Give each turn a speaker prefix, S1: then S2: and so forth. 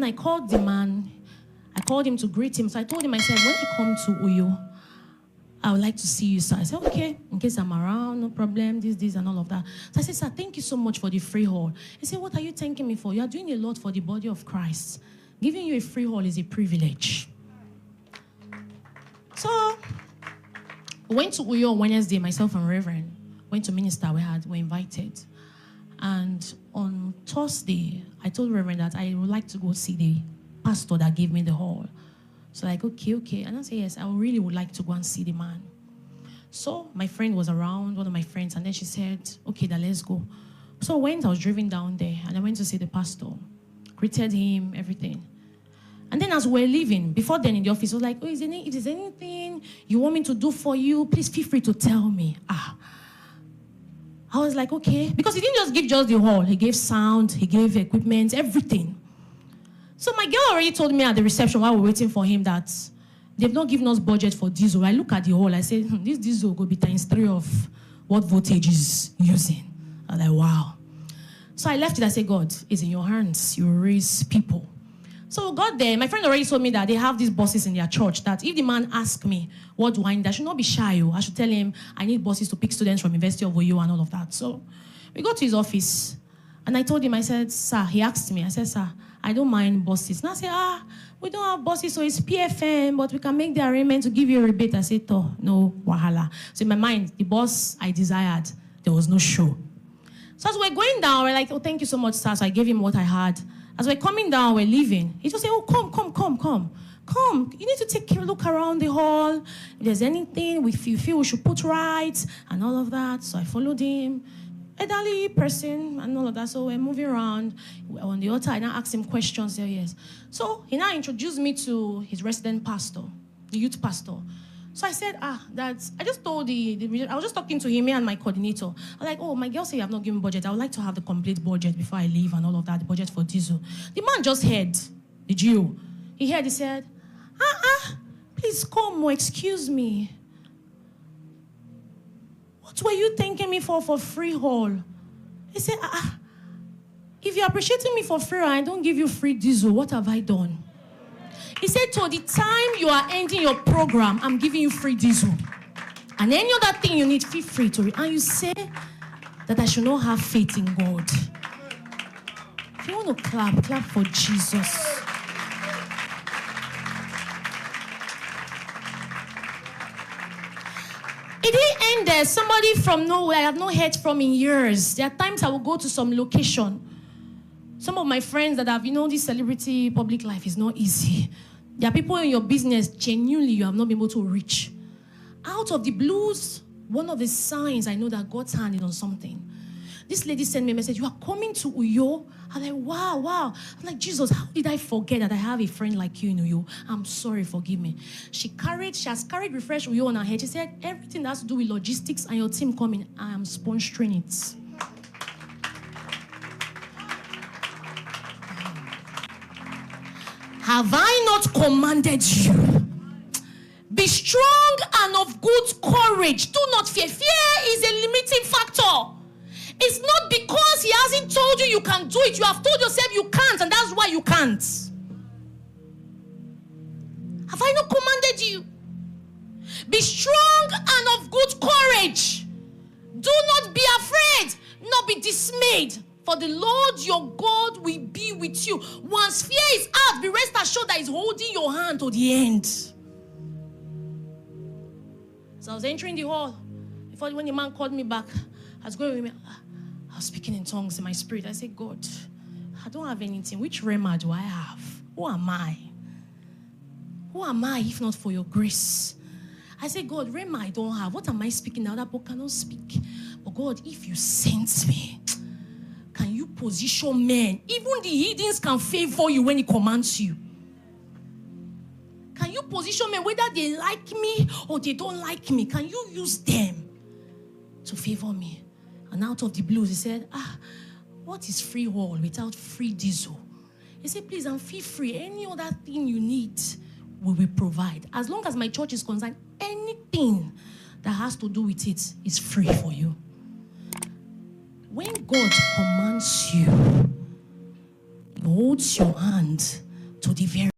S1: I called the man. I called him to greet him. So I told him, I said, when I come to Uyo, I would like to see you, sir. I said, okay, in case I'm around, no problem, this, and all of that. So I said, sir, thank you so much for the free hall. He said, what are you thanking me for? You are doing a lot for the body of Christ. Giving you a free hall is a privilege. So, we went to Uyo on Wednesday, myself and Reverend. Went to minister, we invited. And on Thursday, I told Reverend that I would like to go see the pastor that gave me the hall. So like, okay. And I said, yes, I really would like to go and see the man. So my friend was around, one of my friends, and then she said, okay, then let's go. So I was driving down there, and I went to see the pastor, greeted him, everything. And then as we're leaving, before then in the office, I was like, oh, if there's anything you want me to do for you, please feel free to tell me. I was like, okay. Because he didn't just give the hall. He gave sound, he gave equipment, everything. So my girl already told me at the reception while we were waiting for him that they've not given us budget for diesel. I look at the hall, I say, this diesel will be ×3 of what voltage is using. I was like, wow. So I left it. I said, God, it's in your hands. You raise people. So we got there. My friend already told me that they have these bosses in their church that if the man asks me, what do I need? I should not be shy. I should tell him I need bosses to pick students from University of Oyo and all of that. So we go to his office. And I told him, I said, sir, he asked me. I said, sir, I don't mind bosses. And I said, we don't have bosses, so it's PFM, but we can make the arrangement to give you a rebate. I said, oh, no, wahala. So in my mind, the boss I desired, there was no show. So as we're going down, we're like, oh, thank you so much, sir. So I gave him what I had. As we're coming down, we're leaving. He just said, oh, come. You need to take a look around the hall. If there's anything you feel we should put right and all of that. So I followed him. Elderly person and all of that. So we're moving around. On the altar, I now asked him questions. Yes. So he now introduced me to his resident pastor, the youth pastor. So I said, that I just told I was just talking to him, me and my coordinator. I was like, oh, my girl said you have not given budget. I would like to have the complete budget before I leave and all of that, the budget for diesel. The man just heard, the Geo. He heard, he said, please come, excuse me. What were you thanking me for free hall? He said, if you're appreciating me for free and I don't give you free diesel, what have I done? He said, to the time you are ending your program, I'm giving you free diesel. And any other thing you need, feel free to read. And you say that I should not have faith in God. If you want to clap for Jesus. It didn't end there. Somebody from nowhere I have not heard from in years. There are times I will go to some location. Some of my friends that have, this celebrity public life is not easy. There are people in your business, genuinely, you have not been able to reach. Out of the blues, one of the signs I know that God's hand is on something. This lady sent me a message, you are coming to Uyo? I'm like, wow. I'm like, Jesus, how did I forget that I have a friend like you in Uyo? I'm sorry, forgive me. She has carried Refresh Uyo on her head. She said, everything that has to do with logistics and your team coming, I am sponsoring it. Have I not commanded you? Be strong and of good courage. Do not fear. Fear is a limiting factor. It's not because he hasn't told you can do it. You have told yourself you can't, and that's why you can't. Have I not commanded you? Be strong and of good courage. Do not be afraid, nor be dismayed. For the Lord your God will be with you. Once fear is out, be rest assured that he's holding your hand to the end. So I was entering the hall. Before when the man called me back, I was going with me. I was speaking in tongues in my spirit. I said, God, I don't have anything. Which rema do I have? Who am I? Who am I if not for your grace? I said, God, rema I don't have. What am I speaking now? That book cannot speak. But God, if you sent me, can you position men? Even the heathens can favor you when he commands you. Can you position men whether they like me or they don't like me? Can you use them to favor me? And out of the blues, he said, what is free hall without free diesel? He said, please, and feel free. Any other thing you need, we will provide. As long as my church is concerned, anything that has to do with it is free for you. When God commands you, he holds your hand to the very